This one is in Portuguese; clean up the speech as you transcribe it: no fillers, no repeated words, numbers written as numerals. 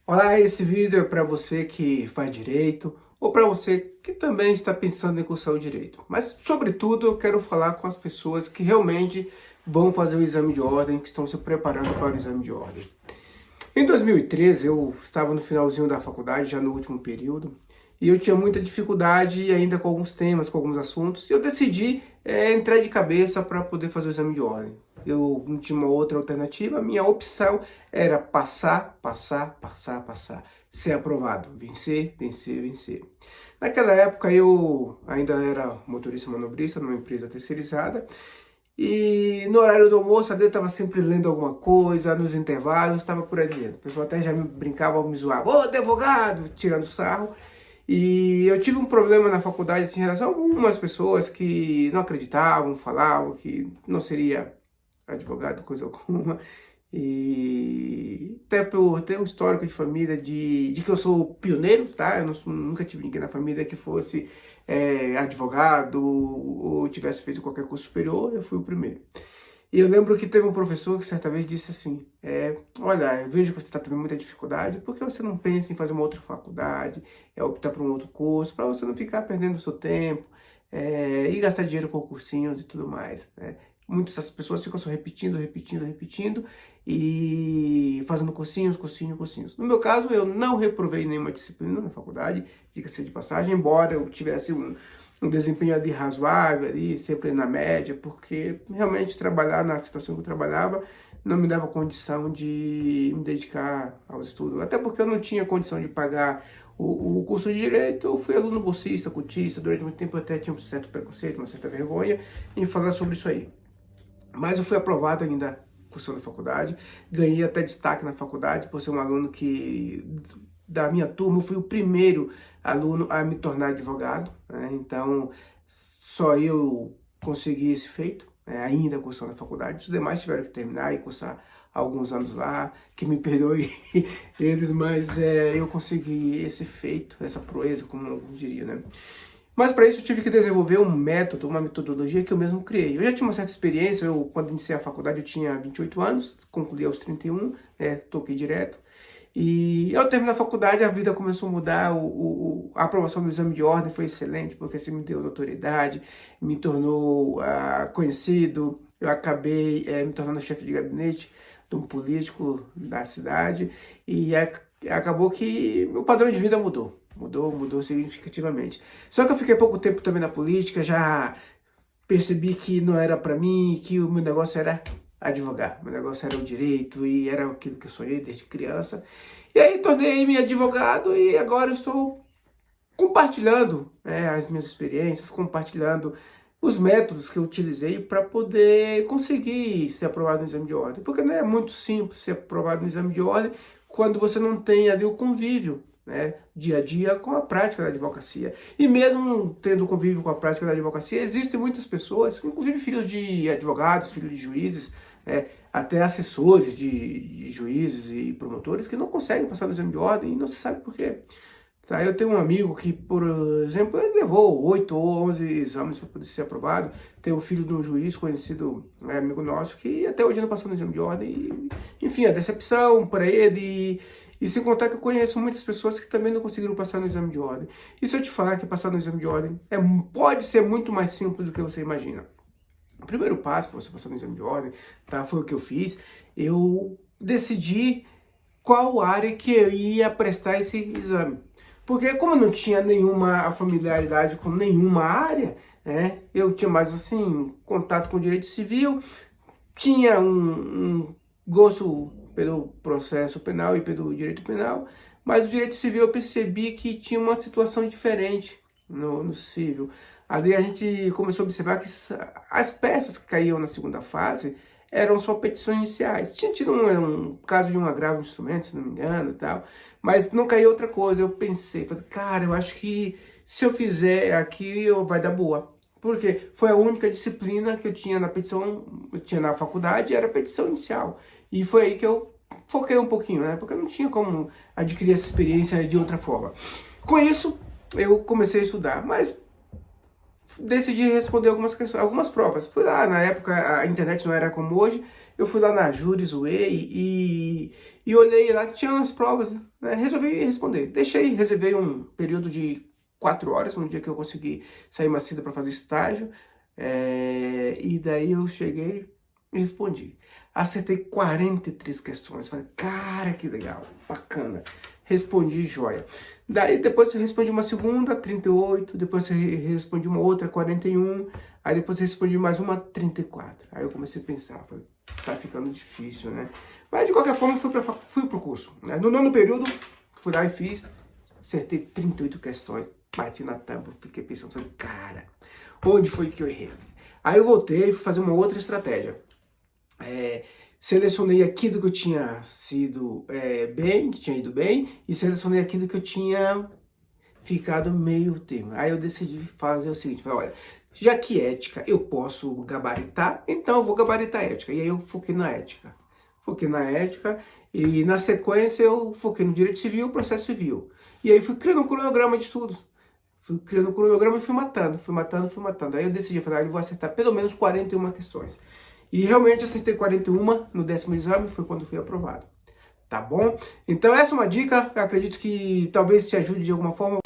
Olá, esse vídeo é para você que faz direito ou para você que também está pensando em cursar o direito. Mas, sobretudo, eu quero falar com as pessoas que realmente vão fazer o exame de ordem, que estão se preparando para o exame de ordem. Em 2013, eu estava no finalzinho da faculdade, já no último período, e eu tinha muita dificuldade ainda com alguns temas, com alguns assuntos, e eu decidi entrar de cabeça para poder fazer o exame de ordem. Eu não tinha uma outra alternativa, a minha opção era passar, passar, passar, passar, ser aprovado, vencer, vencer, vencer. Naquela época eu ainda era motorista manobrista numa empresa terceirizada, e no horário do almoço, a Dê estava sempre lendo alguma coisa, nos intervalos, estava por ali lendo. O pessoal até já me brincava, me zoava, ô advogado, tirando sarro. E eu tive um problema na faculdade assim, em relação a algumas pessoas que não acreditavam, falavam que não seria advogado, coisa alguma. E até por ter um histórico de família de que eu sou pioneiro, tá? Eu nunca tive ninguém na família que fosse advogado ou tivesse feito qualquer curso superior, eu fui o primeiro. E eu lembro que teve um professor que certa vez disse assim, olha, eu vejo que você está tendo muita dificuldade, por que você não pensa em fazer uma outra faculdade, optar por um outro curso, para você não ficar perdendo o seu tempo, e gastar dinheiro com cursinhos e tudo mais, né? Muitas das pessoas ficam só repetindo, repetindo, repetindo e fazendo cursinhos, cursinhos, cursinhos. No meu caso, eu não reprovei nenhuma disciplina na faculdade, diga-se de passagem, embora eu tivesse um desempenho ali razoável, ali, sempre na média, porque realmente trabalhar na situação que eu trabalhava não me dava condição de me dedicar aos estudos. Até porque eu não tinha condição de pagar o curso de Direito, eu fui aluno bolsista, cotista, durante muito tempo eu até tinha um certo preconceito, uma certa vergonha em falar sobre isso aí. Mas eu fui aprovado ainda cursando a faculdade, ganhei até destaque na faculdade por ser um aluno que, da minha turma, eu fui o primeiro aluno a me tornar advogado, né? Então, só eu consegui esse feito, né? Ainda cursando a faculdade. Os demais tiveram que terminar e cursar alguns anos lá, que me perdoe eles, mas eu consegui esse feito, essa proeza, como eu diria, né? Mas para isso eu tive que desenvolver um método, uma metodologia que eu mesmo criei. Eu já tinha uma certa experiência, quando iniciei a faculdade eu tinha 28 anos, concluí aos 31, toquei direto. E ao terminar a faculdade a vida começou a mudar, a aprovação do exame de ordem foi excelente, porque assim me deu notoriedade, me tornou conhecido, eu acabei me tornando chefe de gabinete de um político da cidade, e acabou que o padrão de vida mudou. Mudou significativamente. Só que eu fiquei pouco tempo também na política, já percebi que não era para mim, que o meu negócio era advogar, meu negócio era o direito e era aquilo que eu sonhei desde criança. E aí tornei-me advogado e agora eu estou compartilhando as minhas experiências, compartilhando os métodos que eu utilizei para poder conseguir ser aprovado no exame de ordem. Porque não é muito simples ser aprovado no exame de ordem quando você não tem ali o convívio, né, dia a dia com a prática da advocacia. E mesmo tendo convívio com a prática da advocacia, existem muitas pessoas, inclusive filhos de advogados, filhos de juízes, até assessores de juízes e promotores que não conseguem passar no exame de ordem e não se sabe por quê. Tá, eu tenho um amigo que, por exemplo, ele levou 8 ou 11 exames para poder ser aprovado. Tem um filho de um juiz conhecido, amigo nosso, que até hoje não passou no exame de ordem. Enfim, a decepção para ele. E sem contar que eu conheço muitas pessoas que também não conseguiram passar no exame de ordem. E se eu te falar que passar no exame de ordem pode ser muito mais simples do que você imagina. O primeiro passo para você passar no exame de ordem, tá, foi o que eu fiz. Eu decidi qual área que eu ia prestar esse exame. Porque como eu não tinha nenhuma familiaridade com nenhuma área, né, eu tinha mais assim, contato com o direito civil, tinha um gosto pelo processo penal e pelo direito penal, mas o direito civil eu percebi que tinha uma situação diferente no civil. Ali a gente começou a observar que as peças que caíam na segunda fase eram só petições iniciais. Tinha tido um caso de um agravo de instrumento, se não me engano, e tal, mas não caía outra coisa. Eu pensei, falei, cara, eu acho que se eu fizer aqui vai dar boa. Porque foi a única disciplina que eu tinha na petição, eu tinha na faculdade, era a petição inicial. E foi aí que eu foquei um pouquinho, né? Porque eu não tinha como adquirir essa experiência de outra forma. Com isso, eu comecei a estudar, mas decidi responder algumas questões, algumas provas. Fui lá, na época a internet não era como hoje, eu fui lá na Júri, zoei e olhei lá que tinha umas provas, né? Resolvi responder. Reservei um período de 4 horas, no dia que eu consegui sair mais cedo para fazer estágio. E daí eu cheguei e respondi. Acertei 43 questões. Falei, cara, que legal, bacana. Respondi, joia. Daí depois eu respondi uma segunda, 38. Depois eu respondi uma outra, 41. Aí depois eu respondi mais uma, 34. Aí eu comecei a pensar, falei, está ficando difícil, né? Mas de qualquer forma fui pro curso, né? No nono período, fui lá e fiz. Acertei 38 questões. Bati na tampa, fiquei pensando, falei, cara, onde foi que eu errei? Aí eu voltei e fui fazer uma outra estratégia. Selecionei aquilo que eu tinha sido bem, que tinha ido bem, e selecionei aquilo que eu tinha ficado meio termo. Aí eu decidi fazer o seguinte, falei, olha, já que ética eu posso gabaritar, então eu vou gabaritar ética. E aí eu foquei na ética. Foquei na ética e na sequência eu foquei no direito civil e processo civil. E aí fui criando um cronograma de estudos. Fui criando um cronograma e fui matando. Aí eu decidi, falei, eu vou acertar pelo menos 41 questões. E realmente acertei 41 no 10º exame, foi quando fui aprovado. Tá bom? Então essa é uma dica, eu acredito que talvez te ajude de alguma forma.